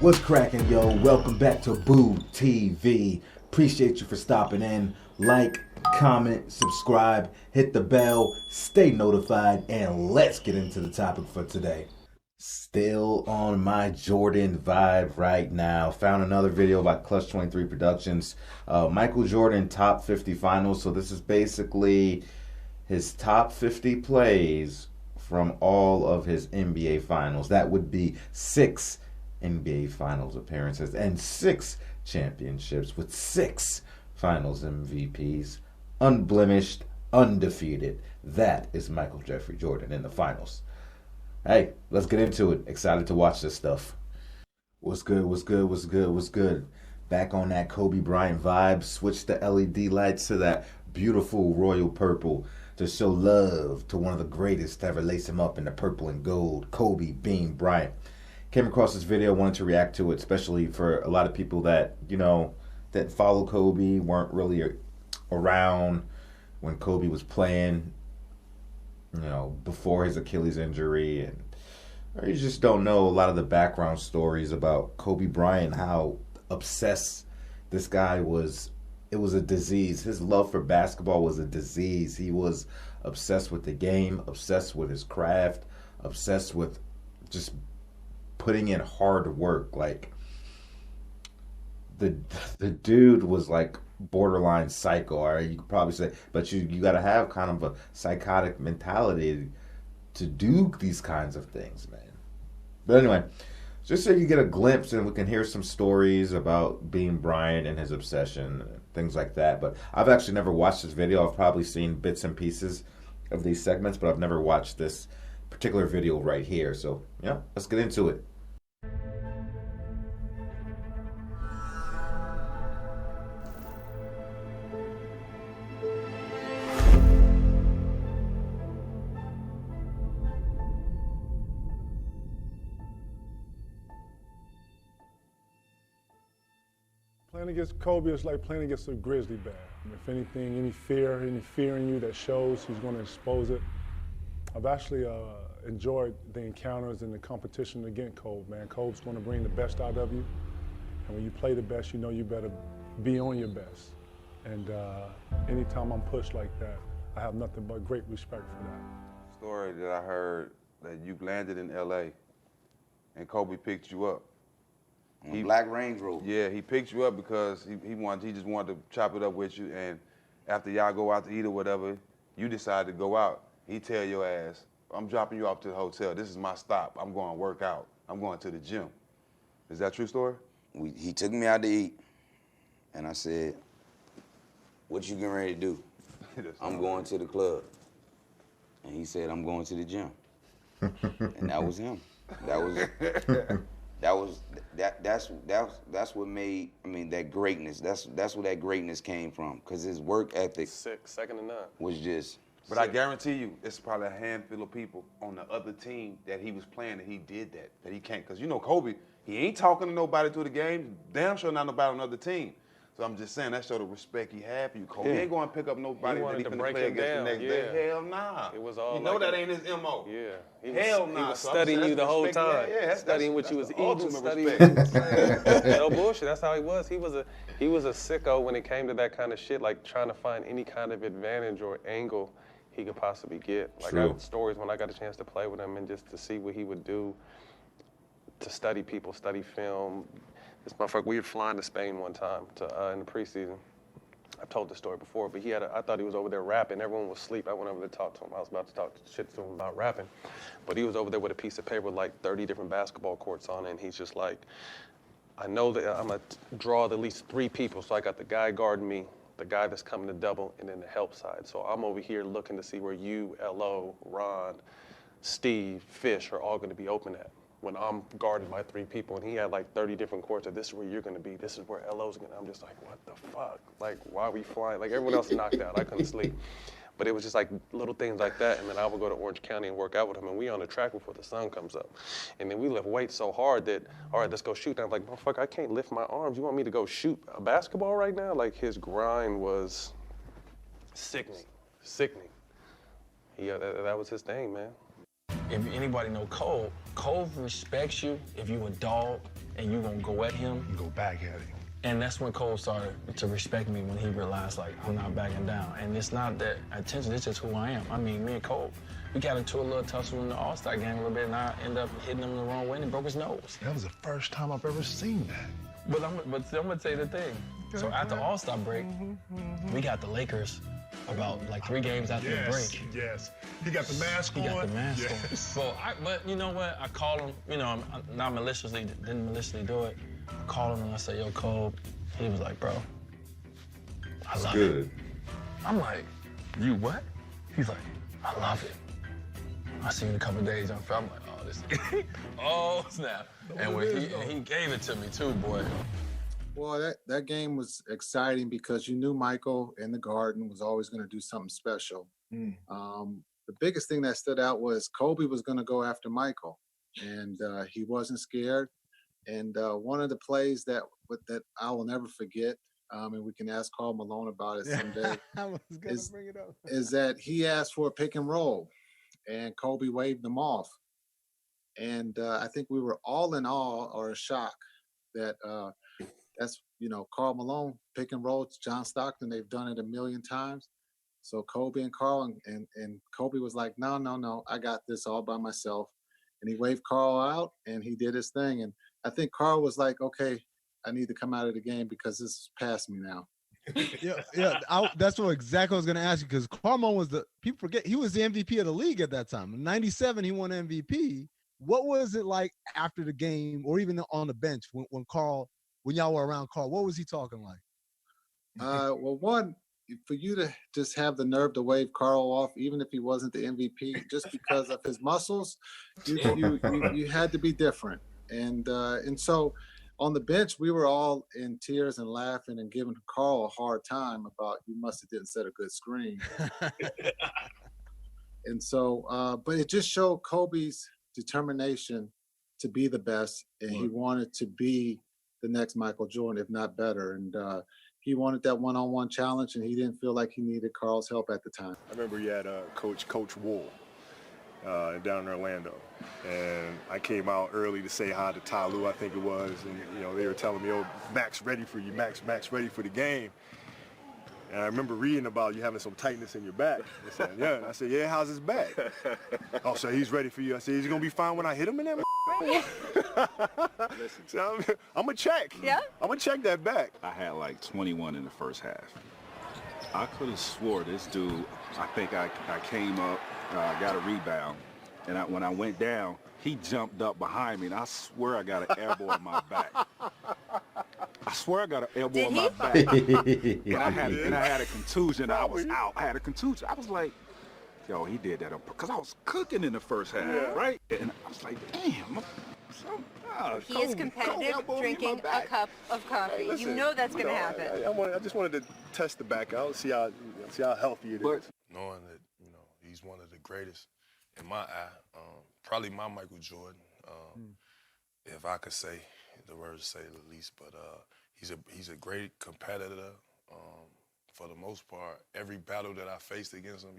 What's cracking, yo? Welcome back to Boo TV. Appreciate you for stopping in. Like, comment, subscribe, hit the bell, stay notified, and let's get into the topic for today. Still on my Jordan vibe right now. Found another video by Clutch 23 Productions. Michael Jordan top 50 finals. So this is basically his top 50 plays from all of his NBA finals. That would be 6 NBA finals appearances and 6 championships with 6 finals MVPs. Unblemished, undefeated. That is Michael Jeffrey Jordan in the finals. Hey, let's get into it. Excited to watch this stuff. What's good, what's good, what's good, what's good? Back on that Kobe Bryant vibe. Switch the LED lights to that beautiful royal purple to show love to one of the greatest to ever lace him up in the purple and gold, Kobe Bean Bryant. Came across this video, wanted to react to it, especially for a lot of people that, that follow Kobe, weren't really around when Kobe was playing, before his Achilles injury, or you just don't know a lot of the background stories about Kobe Bryant, how obsessed this guy was. It was a disease. His love for basketball was a disease. He was obsessed with the game, obsessed with his craft, obsessed with just putting in hard work. Like, the dude was like borderline psycho, or you could probably say, but you got to have kind of a psychotic mentality to do these kinds of things, man. But anyway, just so you get a glimpse and we can hear some stories about Bean Bryant and his obsession and things like that. But I've actually never watched this video. I've probably seen bits and pieces of these segments, but I've never watched this particular video right here. So yeah, let's get into it. Playing against Kobe is like playing against a grizzly bear. If anything, any fear in you that shows, he's going to expose it. I've actually enjoyed the encounters and the competition against Kobe, man. Kobe's going to bring the best out of you. And when you play the best, you know you better be on your best. And anytime I'm pushed like that, I have nothing but great respect for that. Story that I heard that you landed in LA and Kobe picked you up. Black Range Rover. Yeah, he picked you up because he just wanted to chop it up with you, and after y'all go out to eat or whatever, you decided to go out. He tell your ass, I'm dropping you off to the hotel. This is my stop. I'm going to work out. I'm going to the gym. Is that a true story? He took me out to eat, and I said, what you getting ready to do? I'm going to the club. And he said, I'm going to the gym. And that was him. That's what made, that greatness. That's where that greatness came from. Cause his work ethic, second to none, was just. But I guarantee you, it's probably a handful of people on the other team that he was playing that he did that he can't. Cause Kobe, he ain't talking to nobody through the game. Damn sure not nobody on another team. So I'm just saying, that showed the respect he had for you. Kobe ain't going to pick up nobody that he finna play against the next day. Hell nah. It was all that ain't his MO. Yeah. Hell nah. He was studying you the whole time. Yeah, studying what you was eating, studying. Respect. No bullshit. That's how he was. He was a sicko when it came to that kind of shit, like trying to find any kind of advantage or angle he could possibly get. Like I have stories when I got a chance to play with him and just to see what he would do to study people, study film. This motherfucker, we were flying to Spain one time in the preseason. I've told this story before, but I thought he was over there rapping. Everyone was asleep. I went over to talk to him. I was about to talk shit to him about rapping. But he was over there with a piece of paper with like 30 different basketball courts on it, and he's just like, I know that I'm gonna draw at least 3 people. So I got the guy guarding me, the guy that's coming to double, and then the help side. So I'm over here looking to see where you, L.O., Ron, Steve, Fish are all gonna be open at. When I'm guarded by 3 people, and he had like 30 different courts, this is where you're gonna be, this is where LO's gonna, I'm just like, what the fuck? Like, why are we flying? Like, everyone else knocked out, I couldn't sleep. But it was just like little things like that, and then I would go to Orange County and work out with him, and we on the track before the sun comes up. And then we lift weights so hard that, all right, let's go shoot. And I'm like, motherfucker, I can't lift my arms. You want me to go shoot a basketball right now? Like, his grind was sickening. That was his thing, man. If anybody know Cole respects you if you a dog, and you gonna go at him. You go back at him. And that's when Cole started to respect me, when he realized, like, I'm not backing down. And it's not that attention, it's just who I am. I mean, me and Cole, we got into a little tussle in the All-Star game a little bit, and I ended up hitting him the wrong way and he broke his nose. That was the first time I've ever seen that. But I'm gonna tell you the thing. So after All-Star break, we got the Lakers about like 3 games after the break. Yes, he got the mask on. He got the mask on. Yes. So but you know what? I called him, you know, I'm not maliciously, didn't maliciously do it. I called him and I said, yo, Cole. He was like, bro, I love it. I'm like, you what? He's like, I love it. I seen it a couple days on film. I'm like, oh, this, oh, snap. And when he gave it to me too, boy. Well, that game was exciting because you knew Michael in the Garden was always going to do something special. The biggest thing that stood out was Kobe was going to go after Michael, and he wasn't scared. And one of the plays that I will never forget, and we can ask Karl Malone about it someday, I was going to bring it up. is that he asked for a pick and roll, and Kobe waved them off. And I think we were all in awe or in shock that that's, you know, Karl Malone, pick and roll, John Stockton, they've done it a million times. So Kobe and Karl, and Kobe was like, no, I got this all by myself. And he waved Karl out, and he did his thing. And I think Karl was like, okay, I need to come out of the game because this is past me now. That's what exactly I was going to ask you, because Karl Malone was people forget, he was the MVP of the league at that time. In 97, he won MVP. What was it like after the game, or even on the bench when y'all were around Karl? What was he talking like? Well, one, for you to just have the nerve to wave Karl off, even if he wasn't the MVP, just because of his muscles, you had to be different. And so on the bench, we were all in tears and laughing and giving Karl a hard time about, you must have didn't set a good screen. And so, but it just showed Kobe's determination to be the best, and he wanted to be the next Michael Jordan, if not better. And he wanted that one-on-one challenge, and he didn't feel like he needed Karl's help at the time. I remember you had Coach Wool down in Orlando, and I came out early to say hi to Ty Lue, I think it was, and you know they were telling me, "Oh, Max ready for you, Max ready for the game." And I remember reading about you having some tightness in your back. I said, yeah. And I said, yeah, how's his back? Oh, so he's ready for you. I said, is he gonna be fine when I hit him in that? So I'm gonna check. Yeah? I'm gonna check that back. I had like 21 in the first half. I could have swore this dude, I think I came up, got a rebound, and when I went down, he jumped up behind me, and I swear I got an elbow in my back. I swear I got an elbow in my back. And I had a contusion. I was out. I had a contusion. I was like, yo, he did that because I was cooking in the first half, right? And I was like, damn. He is competitive, drinking a cup of coffee. Hey, listen, you know that's going to happen. I just wanted to test the back out, see how healthy it is. Knowing that, you know, he's one of the greatest in my eye, probably my Michael Jordan, if I could say the word to say the least. But he's a great competitor. For the most part, every battle that I faced against him,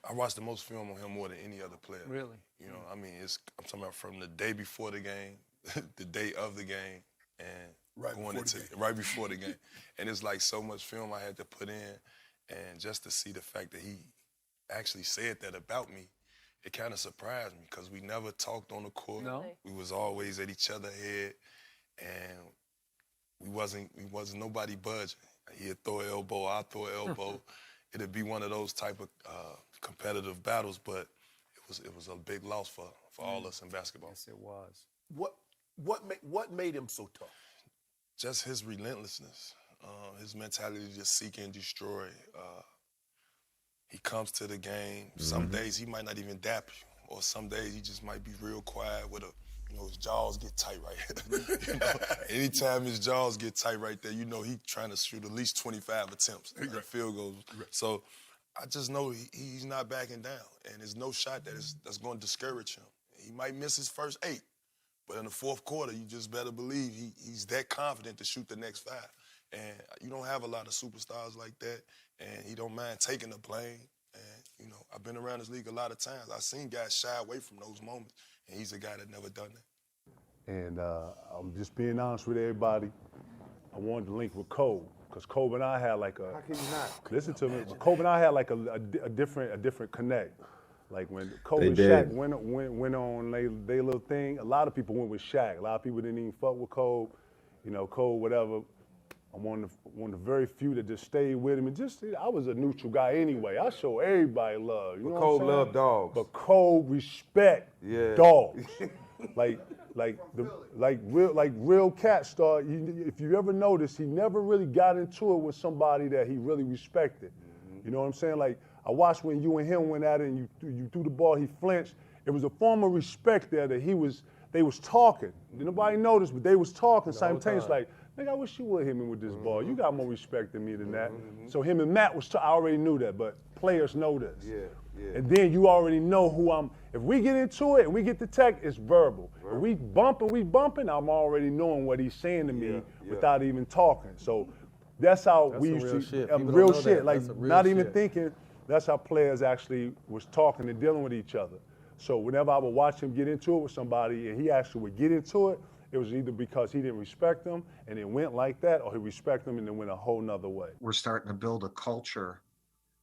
I watched the most film on him more than any other player. Really? You know, I mean, I'm talking about from the day before the game, the day of the game, and right before the game. And it's like so much film I had to put in, and just to see the fact that he actually said that about me, it kind of surprised me, because we never talked on the court. No. We was always at each other's head, and we wasn't nobody budging. He'd throw an elbow, I'd throw an elbow. It'd be one of those type of competitive battles, but it was a big loss for all us in basketball. Yes, it was. What made him so tough? Just his relentlessness, his mentality to just seek and destroy. He comes to the game. Some days he might not even dap you, or some days he just might be real quiet with his jaws get tight right here. You know? Anytime his jaws get tight right there, you know he trying to shoot at least 25 attempts, field goals. So I just know he's not backing down, and there's no shot that's going to discourage him. He might miss his first 8, but in the fourth quarter, you just better believe he's that confident to shoot the next 5. And you don't have a lot of superstars like that, and he don't mind taking the blame. And, you know, I've been around this league a lot of times. I've seen guys shy away from those moments, and he's a guy that never done that. And I'm just being honest with everybody. I wanted to link with Kobe, because Kobe and I had like a. How can you not? Listen to me. Kobe and I had like a different connect. Like when Kobe and They Shaq did. went on they little thing, a lot of people went with Shaq. A lot of people didn't even fuck with Kobe. You know, Kobe, whatever. I'm one of the very few that just stayed with him. And just, I was a neutral guy anyway. I show everybody love. You know what I'm Kobe saying? loved dogs. But Kobe respect Yeah. dogs. like real cat star. If you ever notice, he never really got into it with somebody that he really respected. You know what I'm saying? Like, I watched when you and him went at it and you threw the ball, he flinched. It was a form of respect there that they was talking. Nobody noticed, but they was talking simultaneously. Like, nigga, I wish you would hit me with this ball. You got more respect than me than that. So him and Matt I already knew that, but players know this. Yeah. And then you already know who I'm. If we get into it and we get the tech, it's verbal. If we bumping, I'm already knowing what he's saying to me without even talking. So that's how we used real to. shit. People Real don't know shit. that. Like That's a real not even shit. thinking. That's how players actually was talking and dealing with each other. So whenever I would watch him get into it with somebody and he actually would get into it, it was either because he didn't respect them and it went like that, or he respected them and it went a whole nother way. We're starting to build a culture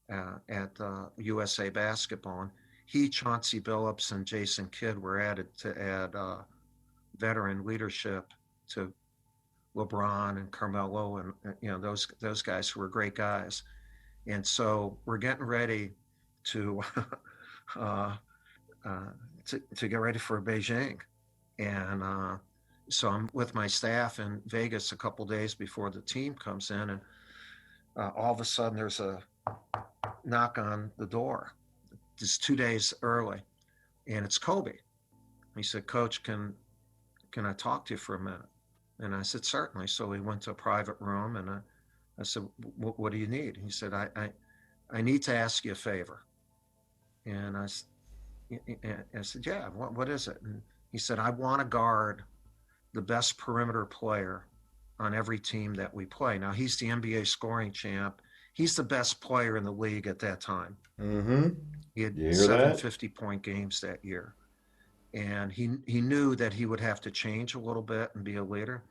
at USA Basketball. And he, Chauncey Billups, and Jason Kidd were added to add veteran leadership to LeBron and Carmelo and those guys who were great guys. And so we're getting ready to get ready for Beijing. And so I'm with my staff in Vegas a couple days before the team comes in, and all of a sudden there's a knock on the door. It's 2 days early, and it's Kobe. He said, "Coach, can I talk to you for a minute?" And I said, "Certainly." So we went to a private room, and I said, "What do you need?" He said, I need to ask you a favor." And I said, "Yeah, what is it?" And he said, "I want to guard the best perimeter player on every team that we play." Now, he's the NBA scoring champ. He's the best player in the league at that time. Mm-hmm. He had You hear 7 that? 50-point games that year. And he knew that he would have to change a little bit and be a leader.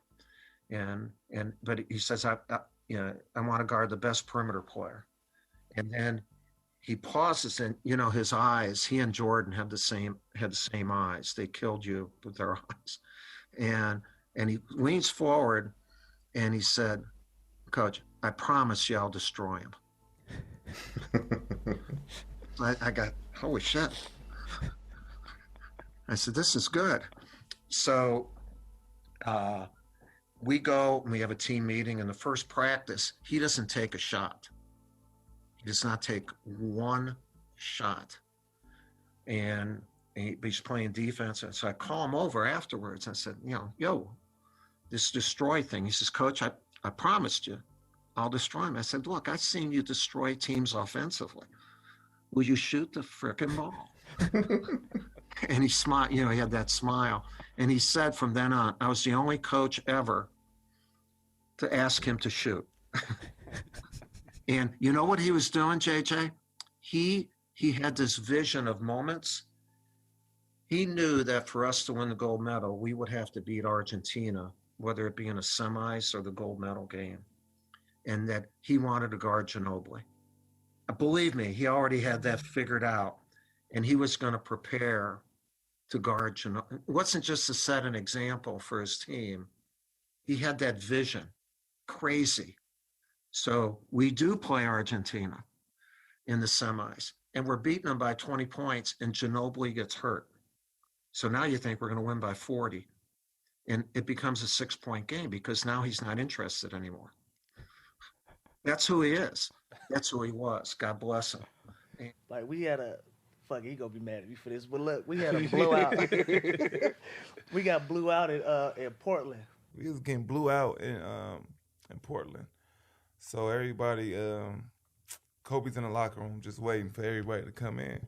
But he says, I want to guard the best perimeter player. And then he pauses, and his eyes, he and Jordan had the same eyes. They killed you with their eyes. And he leans forward and he said, "Coach, I promise you I'll destroy him." I got, holy shit. I said, "This is good." So we go and we have a team meeting, and the first practice, he doesn't take a shot. He does not take one shot. And he's playing defense. And so I call him over afterwards. I said, "Yo, this destroy thing." He says, "Coach, I promised you I'll destroy him." I said, "Look, I've seen you destroy teams offensively. Will you shoot the frickin' ball?" And he smiled, he had that smile. And he said from then on, I was the only coach ever to ask him to shoot. And you know what he was doing, JJ? He had this vision of moments. He knew that for us to win the gold medal, we would have to beat Argentina, whether it be in a semis or the gold medal game. And that he wanted to guard Ginobili. Believe me, he already had that figured out. And he was going to prepare to guard Ginobili. It wasn't just to set an example for his team. He had that vision. Crazy. So we do play Argentina in the semis, and we're beating them by 20 points, and Ginobili gets hurt. So now you think we're going to win by 40. And it becomes a 6-point game because now he's not interested anymore. That's who he is. That's who he was. God bless him. Like, we had a, fuck, he gonna be mad at me for this, but look, we had a blowout. We got blew out in Portland. We was getting blew out in Portland. So everybody, Kobe's in the locker room just waiting for everybody to come in.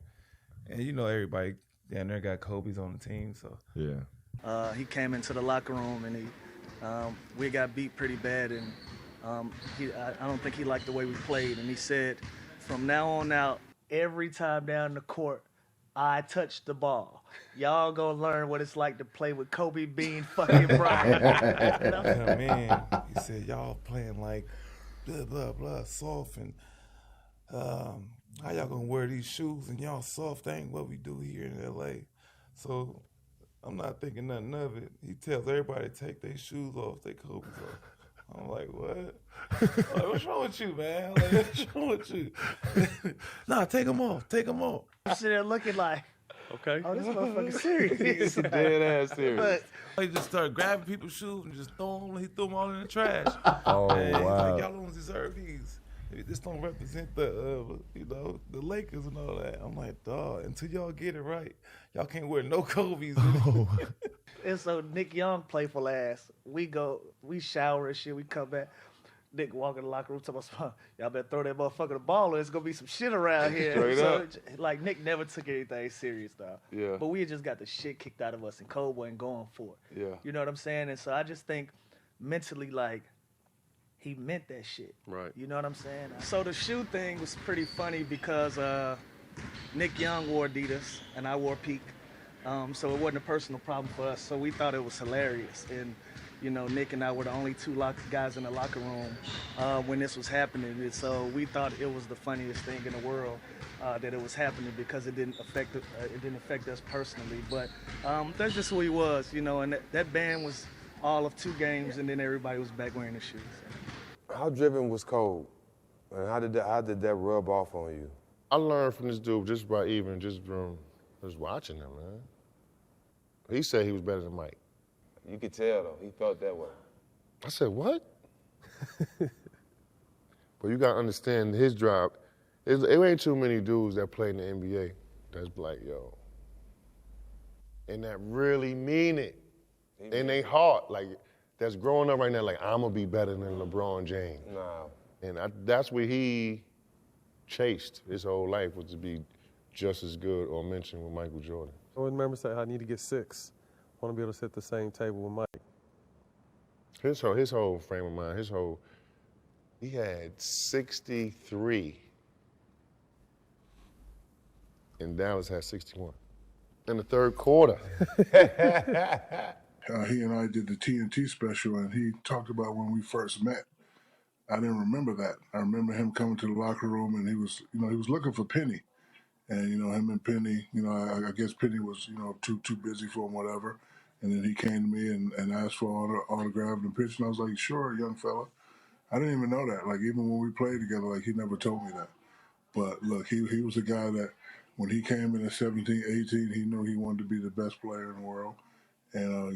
And everybody down there got Kobe's on the team, so. Yeah. He came into the locker room and we got beat pretty bad, and I don't think he liked the way we played. And he said, "From now on out, every time down the court, I touched the ball. Y'all gonna learn what it's like to play with Kobe Bean fucking Bryant. Yeah, man, he said, y'all playing like blah, blah, blah, soft, and how y'all gonna wear these shoes and y'all soft? That ain't what we do here in L.A. So I'm not thinking nothing of it. He tells everybody to take their shoes off, their Kobe's off. I'm like, what? Like, what's wrong with you, man? Like, what's wrong with you? Nah, take them off. Take them off. I'm sitting there looking like, okay, oh, this motherfucker serious. It's dead ass serious. But he just started grabbing people's shoes and just throwing them. He threw them all in the trash. Oh, and he's wow. like, y'all don't deserve these. This don't represent the, the Lakers and all that. I'm like, dog, until y'all get it right, y'all can't wear no Kobe's. And so Nick Young, playful ass, we shower and shit, we come back. Nick walk in the locker room, talking about, y'all better throw that motherfucker the ball or it's going to be some shit around here. Straight up. Like, Nick never took anything serious, though. Yeah. But we had just got the shit kicked out of us, and Kobe wasn't going for it. Yeah. You know what I'm saying? And so I just think mentally, like, he meant that shit. Right. You know what I'm saying? So the shoe thing was pretty funny because Nick Young wore Adidas, and I wore Peak. So it wasn't a personal problem for us. So we thought it was hilarious. And, you know, Nick and I were the only two guys in the locker room when this was happening. And so we thought it was the funniest thing in the world that it was happening because it didn't affect us personally. But that's just who he was, you know. And that band was all of 2 games, and then everybody was back wearing the shoes. How driven was Cole? And how did that rub off on you? I learned from this dude just from watching him, man. He said he was better than Mike. You could tell, though. He felt that way. I said, what? But you got to understand his drive. It ain't too many dudes that play in the NBA that's like, yo. And that really mean it. And they hard. Like, that's growing up right now, like, I'm going to be better than LeBron James. No. And that's what he chased his whole life, was to be just as good or mentioned with Michael Jordan. I remember saying, I need to get 6. I want to be able to sit at the same table with Mike. His whole frame of mind, he had 63, and Dallas had 61 in the third quarter. He and I did the TNT special, and he talked about when we first met. I didn't remember that. I remember him coming to the locker room, and he was looking for Penny. And, him and Penny, I guess Penny was, too busy for him, whatever. And then he came to me and asked for autograph and a picture. And I was like, sure, young fella. I didn't even know that. Like, even when we played together, like, he never told me that. But, look, he was a guy that when he came in at 17, 18, he knew he wanted to be the best player in the world. And,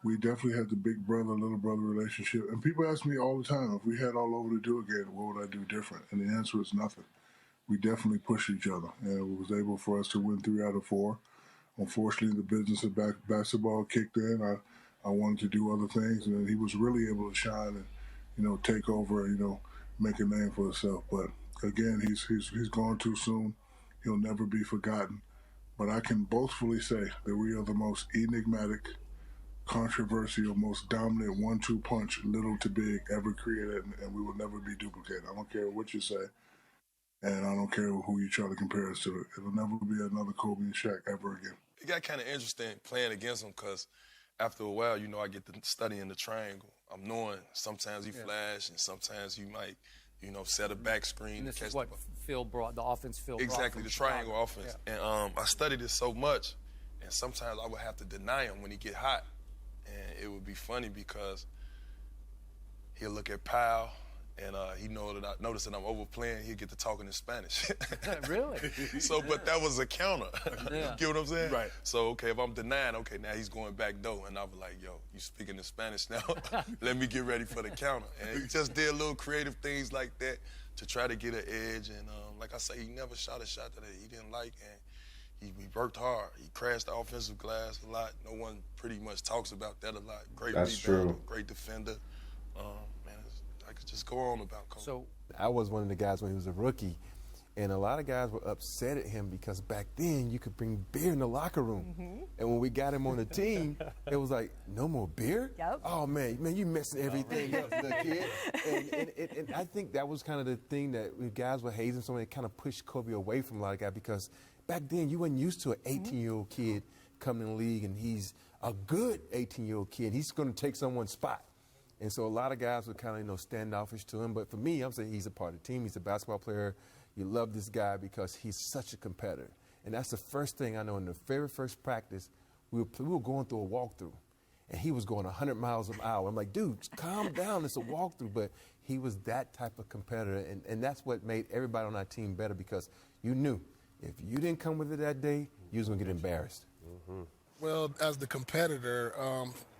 we definitely had the big brother, little brother relationship. And people ask me all the time, if we had all over to do again, what would I do different? And the answer is nothing. We definitely pushed each other, and it was able for us to win 3 out of 4. Unfortunately, the business of basketball kicked in. I wanted to do other things, and he was really able to shine and, take over and, make a name for himself. But again, he's gone too soon. He'll never be forgotten. But I can boastfully say that we are the most enigmatic, controversial, most dominant 1-2 punch, little to big, ever created, and we will never be duplicated. I don't care what you say. And I don't care who you try to compare us to. It'll never be another Kobe and Shaq ever again. It got kind of interesting playing against him because after a while, I get to studying the triangle. I'm knowing sometimes he flash and sometimes he might, set a back screen. And this is what Phil brought, the offense Phil brought. Exactly, the triangle offense. Yeah. And I studied it so much, and sometimes I would have to deny him when he get hot. And it would be funny because he'll look at Powell, and he noticed that I'm overplaying. He'd get to talking in Spanish. Really? But that was a counter. Yeah. Get what I'm saying? Right. So, okay, if I'm denying, okay, now he's going back door. And I was like, yo, you speaking in Spanish now? Let me get ready for the counter. And he just did little creative things like that to try to get an edge. And like I say, he never shot a shot that he didn't like. And he worked hard. He crashed the offensive glass a lot. No one pretty much talks about that a lot. Great That's rebounder, true. Great defender. I could just go on about Kobe. So I was one of the guys when he was a rookie, and a lot of guys were upset at him because back then you could bring beer in the locker room. Mm-hmm. And when we got him on the team, it was like, no more beer? Yep. Oh, man, you messing everything up, little kid. And I think that was kind of the thing that when guys were hazing someone, it kind of pushed Kobe away from a lot of guys because back then you weren't used to an 18-year-old kid coming in the league, and he's a good 18-year-old kid. He's going to take someone's spot. And so a lot of guys were kind of, standoffish to him. But for me, I'm saying he's a part of the team. He's a basketball player. You love this guy because he's such a competitor. And that's the first thing I know. In the very first practice, we were going through a walkthrough, and he was going 100 miles an hour. I'm like, dude, calm down. It's a walkthrough. But he was that type of competitor, and that's what made everybody on our team better, because you knew if you didn't come with it that day, you was going to get embarrassed. Mm-hmm. Well, as the competitor,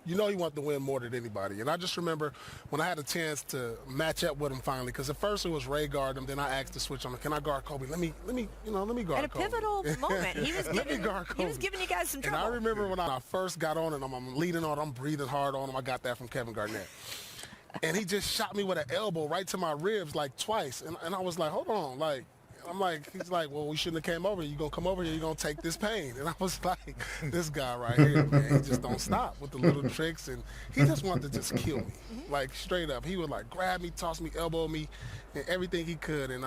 you want to win more than anybody. And I just remember when I had a chance to match up with him finally, because at first it was Ray guard him, then I asked to switch on him. Can I guard Kobe? Let me guard At a Kobe. pivotal moment, he was giving you guys some trouble. And I remember when I first got on it, I'm leading on, I'm breathing hard on him. I got that from Kevin Garnett. And he just shot me with an elbow right to my ribs like twice. And I was like, hold on, he's like, well, we shouldn't have came over here. You're going to come over here, you're going to take this pain. And I was like, this guy right here, man, he just don't stop with the little tricks. And he just wanted to just kill me, like straight up. He would like grab me, toss me, elbow me, and everything he could. And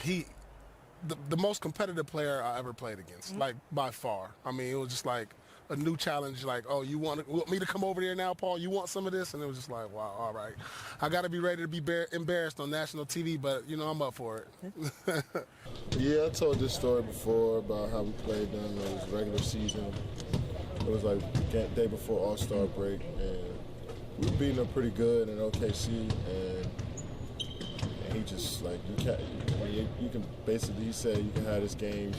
the most competitive player I ever played against, like by far. I mean, it was just like a new challenge, like, oh, you want me to come over there now, Paul? You want some of this? And it was just like, wow, all right. I got to be ready to be embarrassed on national TV, but, I'm up for it. Yeah, I told this story before about how we played during the regular season. It was like day before All-Star break, and we were beating them pretty good in OKC, and he just, like, you can basically, he said, you can have this game.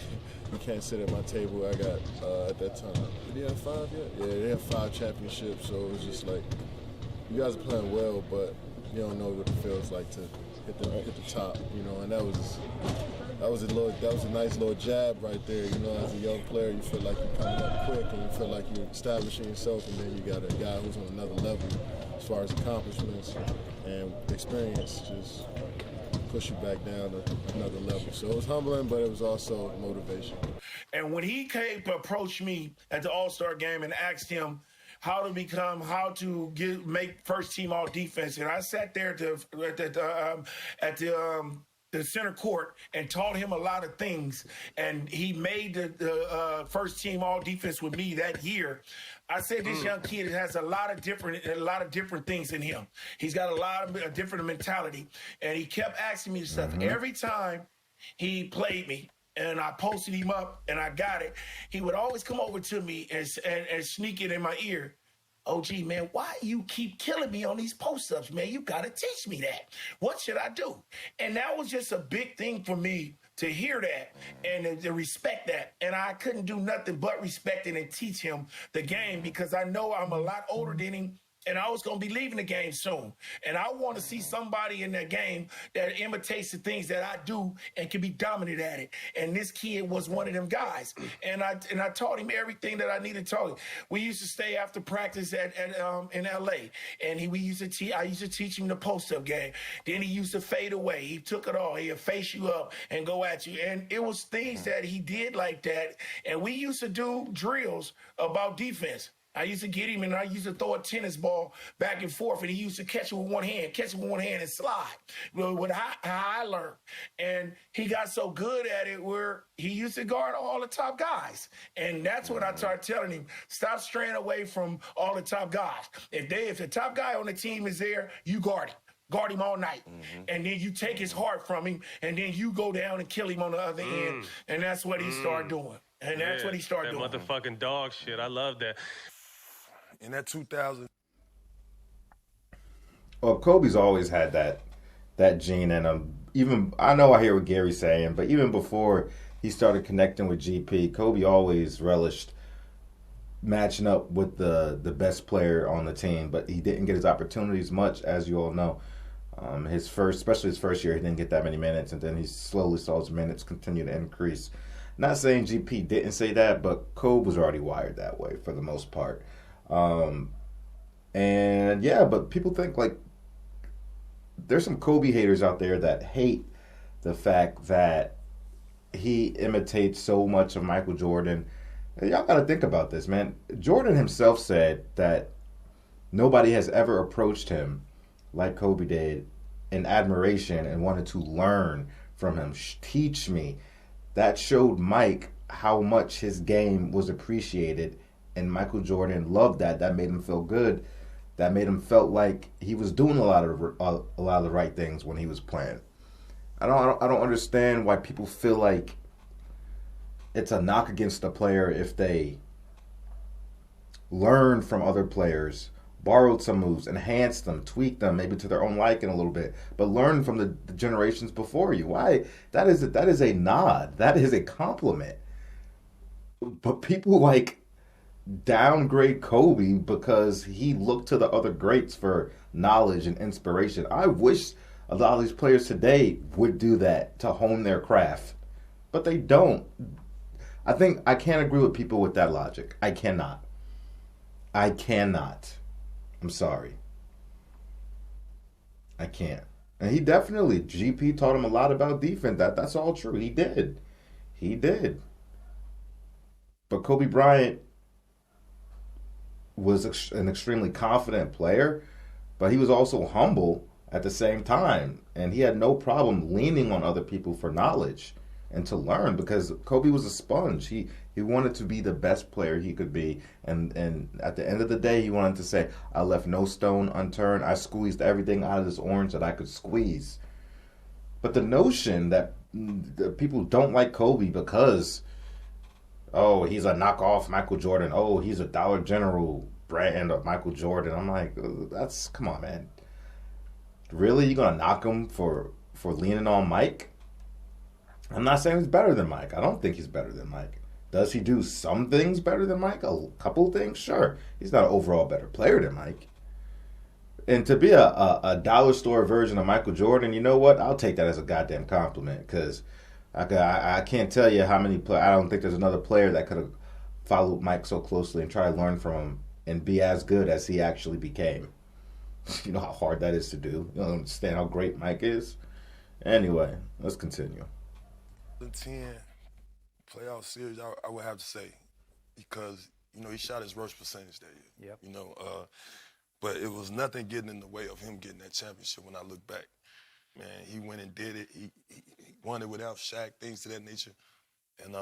You can't sit at my table. I got, at that time, did he have 5 yet? Yeah, they have 5 championships, so it was just like, you guys are playing well, but you don't know what it feels like to hit the top, and that was a nice little jab right there, as a young player, you feel like you're coming up quick, and you feel like you're establishing yourself, and then you got a guy who's on another level as far as accomplishments and experience, just push you back down to another level. So it was humbling, but it was also motivation. And when he came to approach me at the All-Star game and asked him how to make first team all defense, and I sat there at the center court and taught him a lot of things, and he made the first team all defense with me that year. I said this young kid has a lot of different things in him. He's got a lot of different mentality, and he kept asking me stuff. Every time he played me and I posted him up and I got it, he would always come over to me and sneak it in my ear. OG, man, why you keep killing me on these post-ups, man? You got to teach me that. What should I do? And that was just a big thing for me to hear that and to respect that. And I couldn't do nothing but respect it and teach him the game, because I know I'm a lot older than him, and I was going to be leaving the game soon. And I want to see somebody in that game that imitates the things that I do and can be dominant at it. And this kid was one of them guys. And I taught him everything that I needed to taught him. We used to stay after practice in L.A. And I used to teach him the post-up game. Then he used to fade away. He took it all. He'd face you up and go at you. And it was things that he did like that. And we used to do drills about defense. I used to get him, and I used to throw a tennis ball back and forth, and he used to catch it with one hand and slide. With how I learned. And he got so good at it where he used to guard all the top guys. And that's when I started telling him, stop straying away from all the top guys. If the top guy on the team is there, you guard him. Guard him all night. And then you take his heart from him, and then you go down and kill him on the other end. And that's what he started doing. And that's what he started doing. That motherfucking dog shit. I love that. In that 2000. Well, Kobe's always had that gene in him. Even I know I hear what Gary's saying, but even before he started connecting with GP, Kobe always relished matching up with the best player on the team. But he didn't get his opportunities much, as you all know. Especially his first year, he didn't get that many minutes, and then he slowly saw his minutes continue to increase. Not saying GP didn't say that, but Kobe was already wired that way for the most part. And yeah, but people think like there's some Kobe haters out there that hate the fact that he imitates so much of Michael Jordan. And y'all got to think about this, man. Jordan himself said that nobody has ever approached him like Kobe did in admiration and wanted to learn from him. Teach me. that showed Mike how much his game was appreciated, and Michael Jordan loved that. That made him feel good. That made him felt like he was doing a lot of the right things when he was playing. I don't understand why people feel like it's a knock against a player if they learn from other players, borrowed some moves, enhanced them, tweaked them, maybe to their own liking a little bit, but learn from the generations before you. Why? That is a nod. That is a compliment. But people like downgrade Kobe because he looked to the other greats for knowledge and inspiration. I wish a lot of these players today would do that to hone their craft, but they don't. I think I can't agree with people with that logic. I cannot. I'm sorry. I can't. And he definitely, GP taught him a lot about defense. That's all true. He did. But Kobe Bryant was an extremely confident player, but he was also humble at the same time. And he had no problem leaning on other people for knowledge and to learn, because Kobe was a sponge. He wanted to be the best player he could be. And at the end of the day, he wanted to say, I left no stone unturned. I squeezed everything out of this orange that I could squeeze. But the notion that people don't like Kobe because, oh, he's a knockoff Michael Jordan. Oh, he's a Dollar General brand of Michael Jordan. I'm like, come on, man. Really? You're going to knock him for leaning on Mike? I'm not saying he's better than Mike. I don't think he's better than Mike. Does he do some things better than Mike? A couple things? Sure. He's not an overall better player than Mike. And to be a dollar store version of Michael Jordan, you know what? I'll take that as a goddamn compliment, because I can't tell you how many players. I don't think there's another player that could have followed Mike so closely and try to learn from him and be as good as he actually became. You know how hard that is to do. You don't understand how great Mike is. Anyway, let's continue. The 10 playoff series, I would have to say, because, you know, he shot his rush percentage that year. Yep. You know, but it was nothing getting in the way of him getting that championship when I look back. Man, he went and did it. He won it without Shaq, things to that nature. And do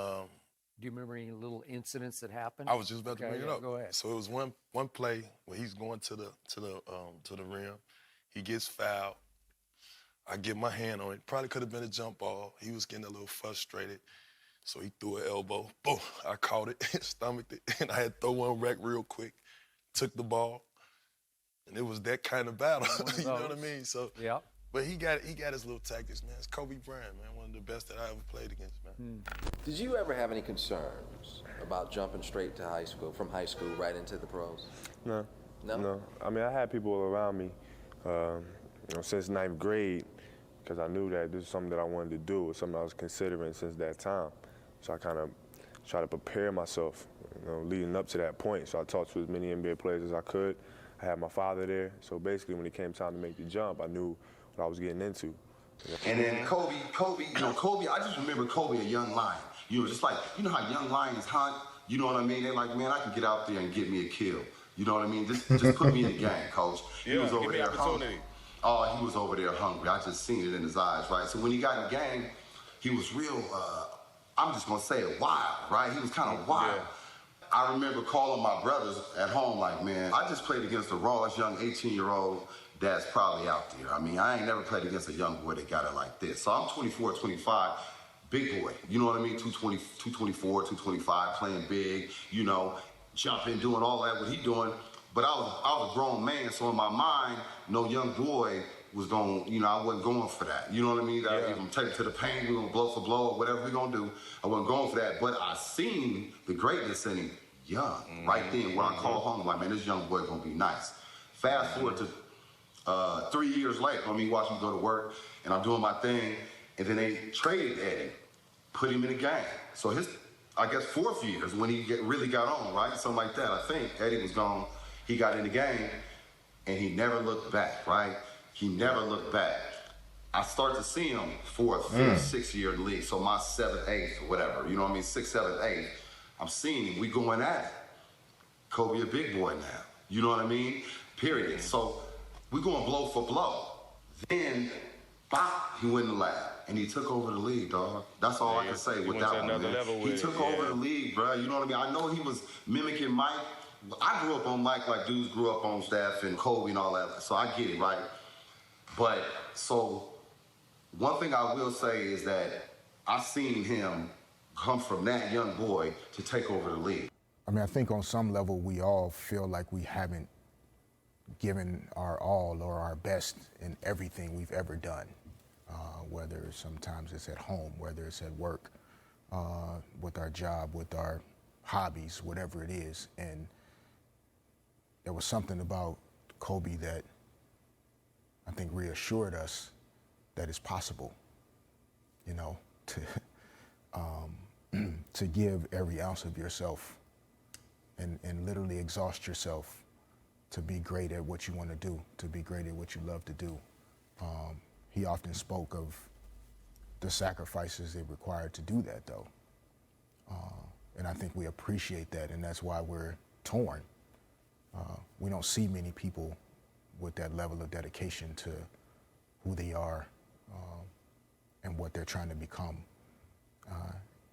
you remember any little incidents that happened? I was just about to bring it up. Go ahead. So it was one play where he's going to the rim. He gets fouled. I get my hand on it. Probably could have been a jump ball. He was getting a little frustrated. So he threw an elbow. Boom. I caught it, stomached it, and I had to throw one rack real quick. Took the ball. And it was that kind of battle. You know what I mean? So yeah. But he got his little tactics, man. It's Kobe Bryant, man. One of the best that I ever played against, man. Did you ever have any concerns about jumping straight to high school, from high school right into the pros? No. No? No. I mean, I had people around me, since 9th grade, because I knew that this is something that I wanted to do. It was something I was considering since that time. So I kind of tried to prepare myself, leading up to that point. So I talked to as many NBA players as I could. I had my father there. So basically, when it came time to make the jump, I knew what I was getting into. And then Kobe, I just remember Kobe, a young lion. Just like, how young lions hunt? You know what I mean? They're like, man, I can get out there and get me a kill. You know what I mean? Just put me in the game, coach. He was over there hungry. Oh, he was over there hungry. I just seen it in his eyes, right? So when he got in the game, he was real, I'm just going to say it, wild, right? He was kind of wild. Yeah. I remember calling my brothers at home like, man, I just played against the rawest young 18-year-old that's probably out there. I mean, I ain't never played against a young boy that got it like this. So I'm 24, 25, big boy. You know what I mean? 220, 224, 225, playing big, jumping, doing all that, what he doing. But I was a grown man, so in my mind, no young boy was going, I wasn't going for that. You know what I mean? Yeah. If I'm taking to the paint, we're going to blow for blow or whatever we're going to do. I wasn't going for that. But I seen the greatness in him young, right then, where I called home, I'm like, man, this young boy going to be nice. Fast forward to 3 years later, watch him go to work, and I'm doing my thing, and then they traded Eddie, put him in the game. So his, I guess, 4th year is when he really got on, right? Something like that. I think Eddie was gone. He got in the game, and he never looked back, right? He never looked back. I start to see him 4th, 5th, 6th year in the league, so my 7th, 8th, or whatever, 6th, 7th, 8th. I'm seeing him. We going at it. Kobe a big boy now. You know what I mean? Period. So we going blow for blow. Then, bop, he went in the lab. and he took over the league, dog. That's all I can say with that one, man. He took over the league, bro. You know what I mean? I know he was mimicking Mike. I grew up on Mike like dudes grew up on Steph and Kobe and all that, so I get it, right? But, so, one thing I will say is that I seen him come from that young boy to take over the league. I mean, I think on some level we all feel like we haven't given our all or our best in everything we've ever done, whether sometimes it's at home, whether it's at work, with our job, with our hobbies, whatever it is. And there was something about Kobe that I think reassured us that it's possible, you know, to give every ounce of yourself and literally exhaust yourself to be great at what you want to do, to be great at what you love to do. He often spoke of the sacrifices it required to do that, though. And I think we appreciate that, and that's why we're torn. We don't see many people with that level of dedication to who they are and what they're trying to become.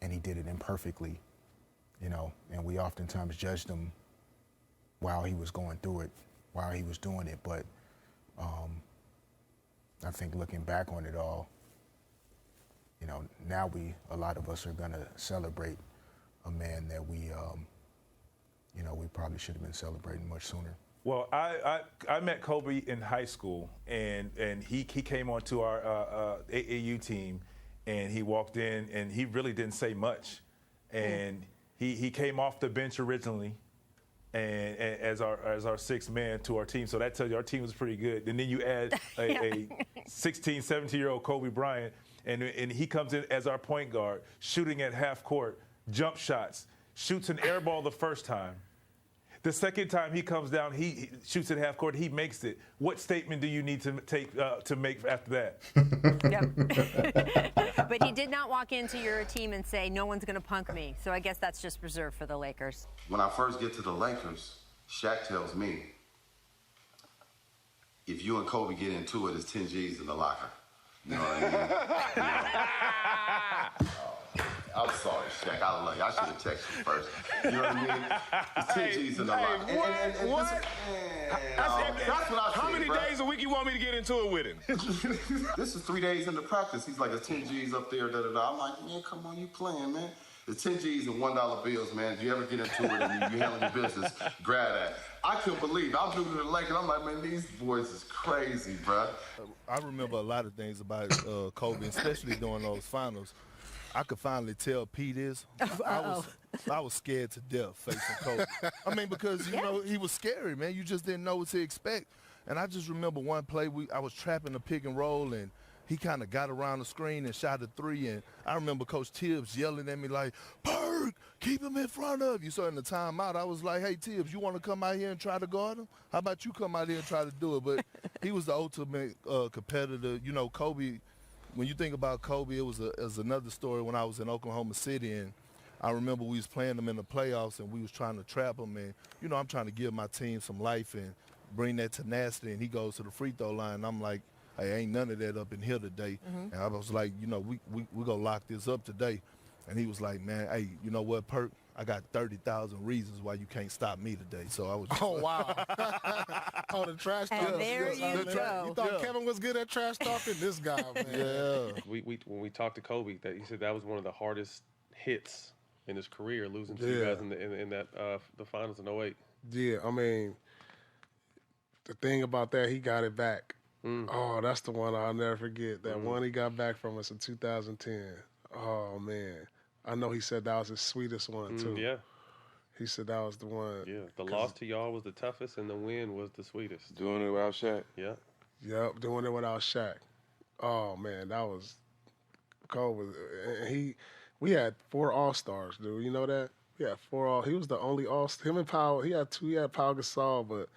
And he did it imperfectly, you know, and we oftentimes judged him while he was going through it, while he was doing it. But I think looking back on it all, you know, now a lot of us are gonna celebrate a man that we probably should have been celebrating much sooner. Well, I met Kobe in high school, and he came onto our AAU team, and he walked in, and he really didn't say much, and he came off the bench originally, and as our sixth man to our team. So that tells you our team was pretty good. And then you add a 16, 17-year-old Kobe Bryant, and he comes in as our point guard, shooting at half court, jump shots, shoots an air ball the first time. The second time he comes down, he shoots at half court, he makes it. What statement do you need to make after that? Yep. But he did not walk into your team and say, no one's going to punk me. So I guess that's just reserved for the Lakers. When I first get to the Lakers, Shaq tells me, if you and Kobe get into it, it's 10 G's in the locker. You know what I mean? I'm sorry, Shaq. I love you. I should have texted you first. You know what I mean? It's 10 G's in the locker. What? That's what I How said, many bro. days a week you want me to get into it with him? This is 3 days into practice. He's like, it's 10 G's up there, da-da-da. I'm like, man, come on, you playing, man. It's 10 G's and $1 bills, man. If you ever get into it and you handle your business, grab that. I couldn't believe it. I'm new to the Lakers. I'm like, man, these boys is crazy, bro. I remember a lot of things about Kobe, especially during those finals. I could finally tell P this. I was scared to death facing Kobe. I mean, because, you know, he was scary, man. You just didn't know what to expect. And I just remember one play, I was trapping a pick and roll, and he kind of got around the screen and shot a three. And I remember Coach Tibbs yelling at me like, Perk, keep him in front of you. So in the timeout, I was like, hey, Tibbs, you want to come out here and try to guard him? How about you come out here and try to do it? But he was the ultimate competitor. You know, Kobe, when you think about Kobe, it was another story when I was in Oklahoma City, and I remember we was playing them in the playoffs, and we was trying to trap him, and, you know, I'm trying to give my team some life and bring that tenacity, and he goes to the free throw line, and I'm like, hey, ain't none of that up in here today. And I was like, you know, we gonna lock this up today. And he was like, man, hey, you know what, Perk? I got 30,000 reasons why you can't stop me today. So I was just wow. Oh, the trash talk. And there you go. You thought Kevin was good at trash talking? This guy, man. Yeah. When we talked to Kobe, that he said that was one of the hardest hits in his career, losing to you guys in that the finals in 08. Yeah, I mean, the thing about that, he got it back. Oh, that's the one I'll never forget. That one he got back from us in 2010. Oh, man. I know he said that was his sweetest one, too. Yeah. He said that was the one. Yeah, the loss to y'all was the toughest, and the win was the sweetest. Doing it without Shaq. Yeah. Yep, doing it without Shaq. Oh, man, that was Kobe. We had 4 All-Stars, dude. You know that? We had 4 All. He was the only All-Star. Him and Pau, he had 2. He had Pau Gasol, but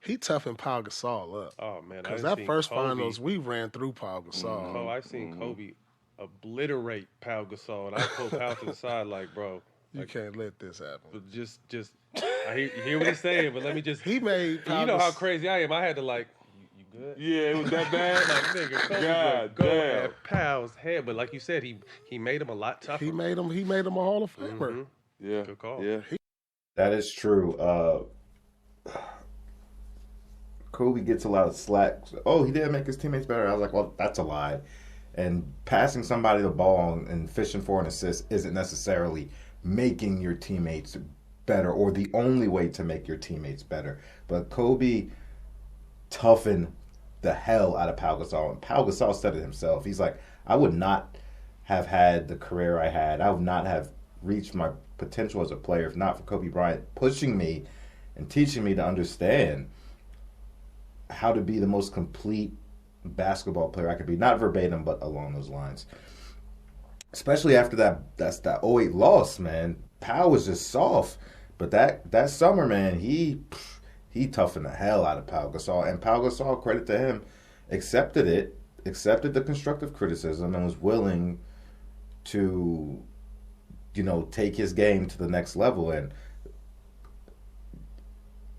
he toughened Pau Gasol up. Oh, man. Because that first finals, we ran through Pau Gasol. Oh, I've seen Kobe obliterate Pau Gasol, and I pulled Pau to the side like, bro. You can't let this happen. But just I hear what he's saying, but let me just. He made Pau you know how crazy I am. I had to like, you good. Yeah, it was that bad. Like, nigga, Kobe God would go damn. at Powell's head, but like you said, he made him a lot tougher. He made him a Hall of Famer. Yeah. Good call. Yeah. That is true. Kobe gets a lot of slack. Oh, he didn't make his teammates better. I was like, well, that's a lie. And passing somebody the ball and fishing for an assist isn't necessarily making your teammates better or the only way to make your teammates better. But Kobe toughened the hell out of Pau Gasol. And Pau Gasol said it himself. He's like, I would not have had the career I had. I would not have reached my potential as a player if not for Kobe Bryant pushing me and teaching me to understand how to be the most complete basketball player I could be. Not verbatim, but along those lines. Especially after that 08 loss, man. Pau was just soft. But that summer, man, he toughened the hell out of Pau Gasol. And Pau Gasol, credit to him, accepted the constructive criticism and was willing to, take his game to the next level. And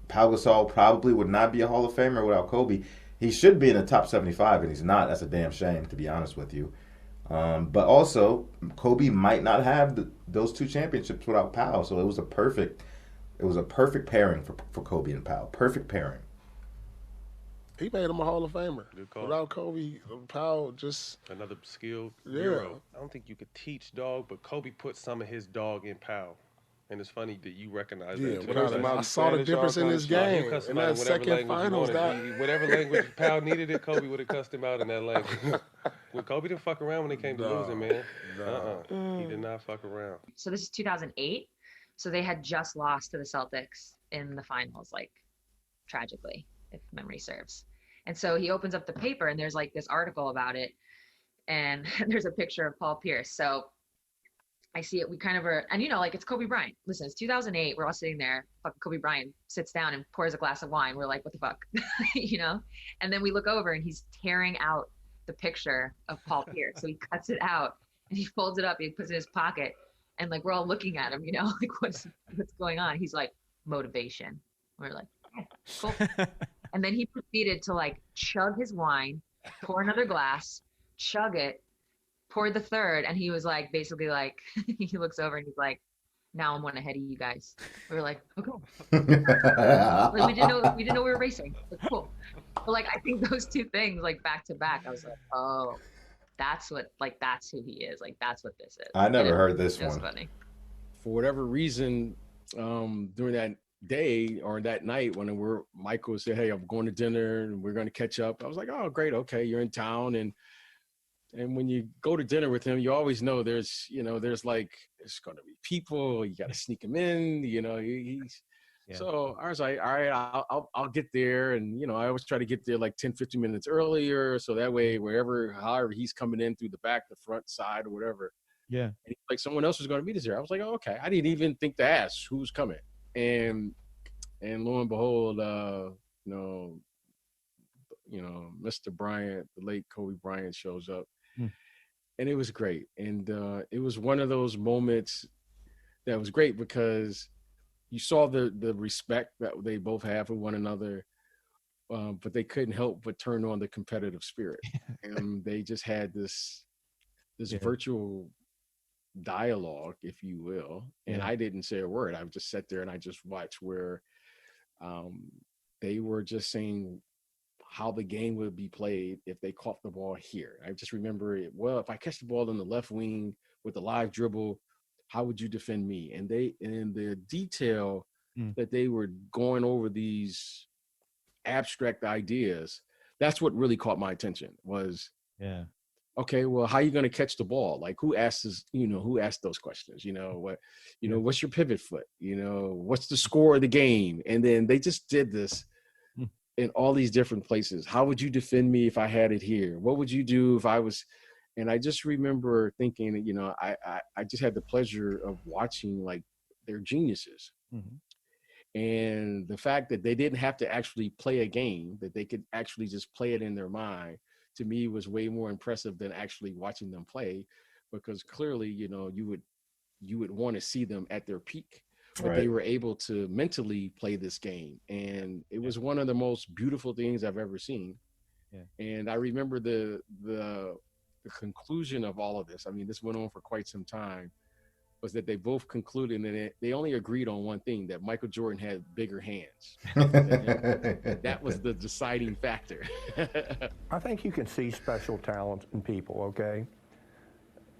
Pau Gasol probably would not be a Hall of Famer without Kobe. He should be in the top 75, and he's not. That's a damn shame, to be honest with you. But also, Kobe might not have those two championships without Pau. So it was a perfect pairing for Kobe and Pau. Perfect pairing. He made him a Hall of Famer. Good call. Without Kobe, Pau just another skilled Yeah. hero. I don't think you could teach dog, but Kobe put some of his dog in Pau. And it's funny that you recognize that too. I saw the difference in his game. In that second finals, whatever language Pau needed it, Kobe would have cussed him out in that language. Well, Kobe didn't fuck around when it came to losing, man. He did not fuck around. So this is 2008. So they had just lost to the Celtics in the finals, like tragically, if memory serves. And so he opens up the paper and there's like this article about it. And there's a picture of Paul Pierce. So I see it. We kind of are, and like it's Kobe Bryant. Listen, it's 2008. We're all sitting there. Fucking Kobe Bryant sits down and pours a glass of wine. We're like, what the fuck, And then we look over and he's tearing out the picture of Paul Pierce. So he cuts it out and he folds it up. He puts it in his pocket, and like we're all looking at him, like what's going on? He's like, motivation. We're like, oh, cool. And then he proceeded to like chug his wine, pour another glass, chug it, poured the third, and he was like, basically like, he looks over and he's like, now I'm one ahead of you guys. We were like, okay. Like, we didn't know we were racing. Like, cool. But like, I think those two things, like back to back, I was like, oh, that's who he is. Like, that's what this is. I never heard this one. It was funny. For whatever reason, during that day or that night when Michael said, hey, I'm going to dinner and we're going to catch up. I was like, oh, great. Okay. You're in town. And when you go to dinner with him, you always know there's like, it's going to be people, you got to sneak him in, So I was like, all right, I'll get there. And, I always try to get there like 10, 15 minutes earlier. So that way, however he's coming in through the back, the front, side, or whatever. Yeah. And like someone else was going to meet us there. I was like, oh, okay. I didn't even think to ask who's coming. And lo and behold, Mr. Bryant, the late Kobe Bryant, shows up. And it was great. And it was one of those moments that was great because you saw the respect that they both have for one another, but they couldn't help but turn on the competitive spirit. And they just had this virtual dialogue, if you will. And I didn't say a word. I just sat there and I just watched where they were just saying how the game would be played if they caught the ball here. I just remember it. Well, if I catch the ball in the left wing with the live dribble, how would you defend me? And in the detail that they were going over these abstract ideas, that's what really caught my attention was, okay, well, how are you going to catch the ball? Like who asked those questions? What's your pivot foot? What's the score of the game? And then they just did this in all these different places. How would you defend me if I had it here? What would you do if I was? And I just remember thinking, I just had the pleasure of watching like their geniuses. And the fact that they didn't have to actually play a game, that they could actually just play it in their mind, to me was way more impressive than actually watching them play, because clearly, you would want to see them at their peak. But they were able to mentally play this game. And it was one of the most beautiful things I've ever seen. And I remember the conclusion of all of this. I mean, this went on for quite some time. Was that they both concluded that they only agreed on one thing, that Michael Jordan had bigger hands. That was the deciding factor. I think you can see special talent in people, okay?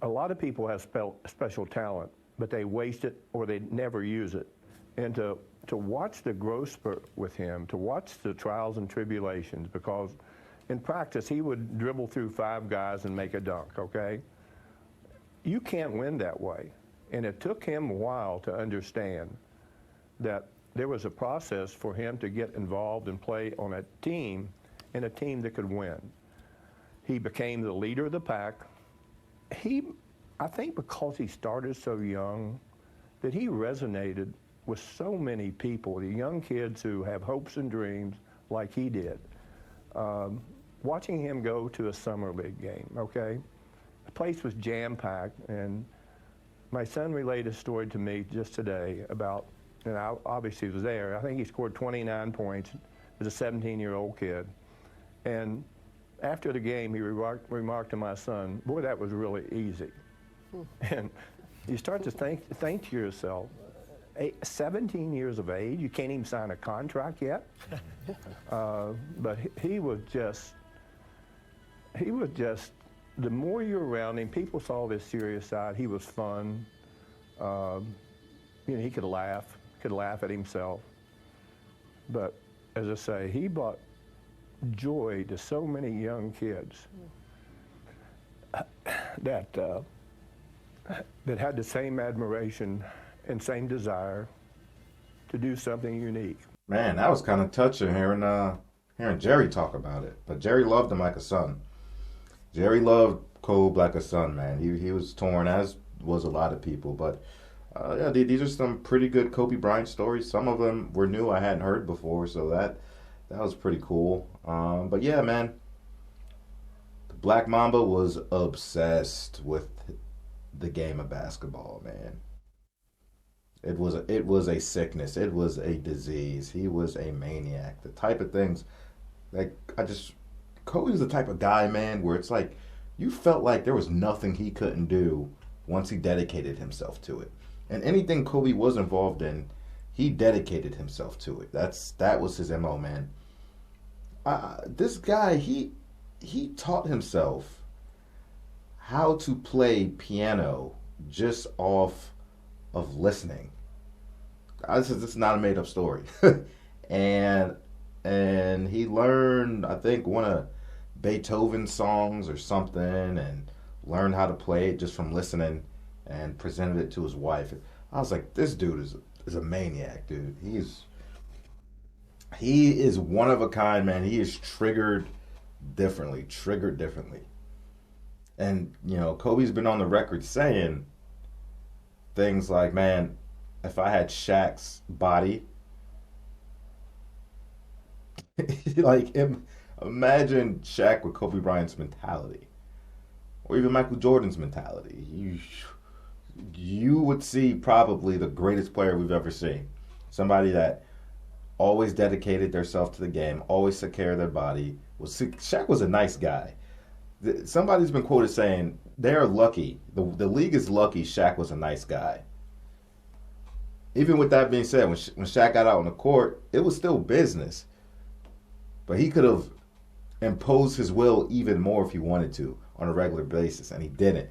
A lot of people have special talent, but they waste it or they never use it. And to watch the growth spurt with him, to watch the trials and tribulations, because in practice he would dribble through 5 guys and make a dunk, okay? You can't win that way. And it took him a while to understand that there was a process for him to get involved and play on a team, and a team that could win. He became the leader of the pack. I think because he started so young, that he resonated with so many people, the young kids who have hopes and dreams like he did. Watching him go to a summer league game, okay? The place was jam-packed, and my son relayed a story to me just today about, and I obviously was there, I think he scored 29 points as a 17-year-old kid. And after the game, he remarked to my son, boy, that was really easy. And you start to think to yourself, 17 years of age, you can't even sign a contract yet? But he was just, the more you're around him, people saw this serious side. He was fun. He could laugh at himself. But as I say, he brought joy to so many young kids that had the same admiration and same desire to do something unique. Man, that was kind of touching hearing Jerry talk about it. But Jerry loved him like a son. Jerry loved Kobe like a son, man. He was torn, as was a lot of people. But yeah, these are some pretty good Kobe Bryant stories. Some of them were new, I hadn't heard before, so that was pretty cool. But yeah, man, the Black Mamba was obsessed with the game of basketball, man. It was a sickness. It was a disease. He was a maniac. The type of things, Kobe was the type of guy, man, where it's like you felt like there was nothing he couldn't do once he dedicated himself to it. And anything Kobe was involved in, he dedicated himself to it. That was his MO, man. This guy, he taught himself how to play piano just off of listening. This is not a made-up story. and he learned, I think, one of Beethoven's songs or something, and learned how to play it just from listening, and presented it to his wife. I was like, this dude is a maniac, dude. He is one of a kind, man. He is triggered differently. And, Kobe's been on the record saying things like, man, if I had Shaq's body, imagine Shaq with Kobe Bryant's mentality, or even Michael Jordan's mentality. You would see probably the greatest player we've ever seen. Somebody that always dedicated themselves to the game, always took care of their body. Shaq was a nice guy. Somebody's been quoted saying they're lucky. The league is lucky Shaq was a nice guy. Even with that being said, when Shaq got out on the court, it was still business. But he could have imposed his will even more if he wanted to on a regular basis, and he didn't.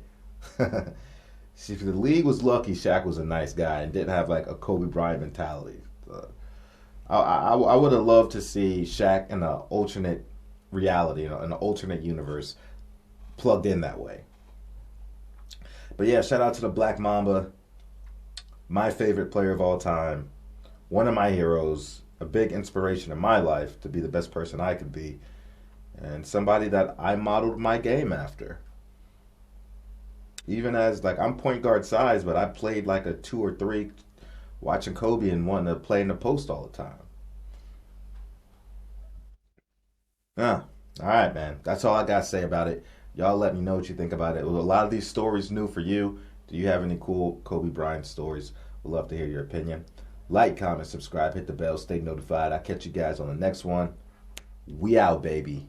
See, if the league was lucky Shaq was a nice guy and didn't have like a Kobe Bryant mentality. I would have loved to see Shaq in an alternate reality, in an alternate universe, plugged in that way. But yeah, shout out to the Black Mamba, my favorite player of all time, one of my heroes, a big inspiration in my life to be the best person I could be, and somebody that I modeled my game after. Even as, I'm point guard size, but I played like a 2 or 3, watching Kobe and wanting to play in the post all the time. Yeah, all right, man. That's all I got to say about it. Y'all let me know what you think about it. A lot of these stories new for you. Do you have any cool Kobe Bryant stories? We'd love to hear your opinion. Like, comment, subscribe, hit the bell, stay notified. I'll catch you guys on the next one. We out, baby.